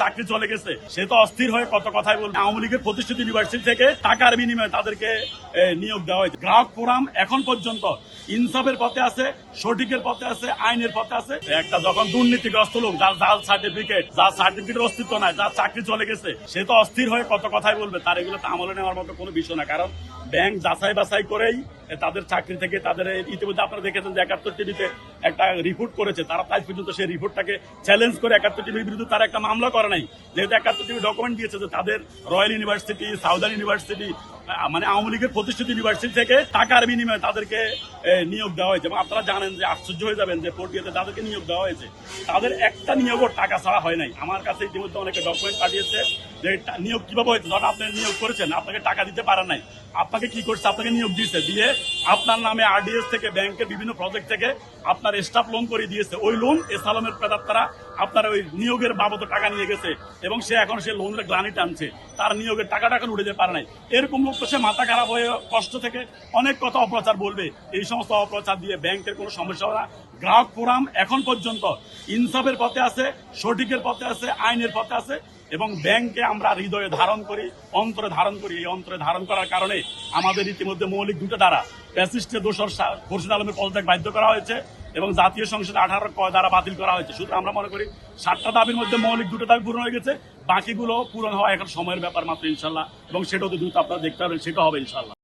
চাকরি চলে গেছে সে তো অস্থির হয়ে কত কথাই বলবে। আওয়ামী লীগের প্রতিষ্ঠিত ইউনিভার্সিটি থেকে টাকার বিনিময়ে তাদেরকে নিয়োগ দেওয়া হয়েছে। গ্রাহক ফোরাম এখন পর্যন্ত ইনসাফের পথে আছে, সঠিকের পথে আছে, আইনের পথে আছে। একটা যখন দুর্নীতিগ্রস্ত লোক যার জাল সার্টিফিকেট, যার সার্টিফিকেটের অস্তিত্ব নাই, যার চাকরি চলে গেছে সে তো অস্থির হয়ে কত কথাই বলবে। তার এগুলো আমলে নেওয়ার মতো কোনো বিষয় না, কারণ ব্যাংক যাচাই বাছাই করেই তাদের চাকরি থেকে তাদের ইতিমধ্যে আপনারা দেখেছেন যে 71 টিভিতে একটা রিপোর্ট করেছে, তারা তাই পর্যন্ত সেই রিপোর্টটাকে চ্যালেঞ্জ করে 71 টিভির বিরুদ্ধে তারা একটা মামলা করে নাই, যেহেতু 71 টিভি ডকুমেন্ট দিয়েছে যে তাদের রয়্যাল ইউনিভার্সিটি, সাউদার্ন ইউনিভার্সিটি মানে আওয়ামী লীগের প্রতিষ্ঠিত ইউনিভার্সিটি থেকে টাকার বিনিময়ে তাদেরকে নিয়োগ দেওয়া হয়েছে। এবং আপনারা জানেন যে আশ্চর্য হয়ে যাবেন যে পটিয়াতে যাদেরকে নিয়োগ দেওয়া হয়েছে তাদের একটা নিয়োগও টাকা ছাড়া হয় নাই। আমার কাছে ইতিমধ্যে অনেকে ডকুমেন্ট পাঠিয়েছে যে নিয়োগ কিভাবে হয়েছে। ধরুন আপনি নিয়োগ করেছেন, আপনাকে টাকা দিতে পারেন নাই, আপনাকে কি করছে, আপনাকে নিয়োগ দিয়েছে, দিয়ে আপনার নামে আরডিএস থেকে ব্যাংকের বিভিন্ন প্রজেক্ট থেকে আপনার স্টাফ লোন করে দিয়েছে। ওই লোন এসালমের প্রেতাত্মারা আপনার ওই নিয়োগের বাবদ টাকা নিয়ে গেছে এবং সে এখন সে লোনের গ্লানি টানছে, তার নিয়োগের টাকাটা এখন উঠে যেতে পারে নাই। এরকম লোক তো সে মাথা খারাপ হয়ে কষ্ট থেকে অনেক কথা অপ্রচার বলবে। এই সমস্ত অপ্রচার দিয়ে ব্যাংকের কোনো সমস্যা হবে না। গ্রাহক ফোরাম এখন পর্যন্ত ইনসাফের পথে আছে, সঠিকের পথে আছে, আইনের পথে আছে এবং ব্যাংকে আমরা হৃদয়ে ধারণ করি, অন্তরে ধারণ করি। এই অন্তরে ধারণ করার কারণে আমাদের ইতিমধ্যে মৌলিক দুটো ধারা, ফ্যাসিস্টের দোসর খোরশেদ আলমের পদত্যাগ বাধ্য করা হয়েছে এবং জাতীয় সংসদে 18 ধারা বাতিল করা হয়েছে। সুতরাং আমরা মনে করি 7টা দাবির মধ্যে মৌলিক দুটো দাবি পূরণ হয়ে গেছে, বাকিগুলো পূরণ হওয়া এখন সময়ের ব্যাপার মাত্র ইনশাল্লাহ। এবং সেটাও তো দ্রুত আপনারা দেখতে পাবেন, সেটা হবে ইনশাল্লাহ।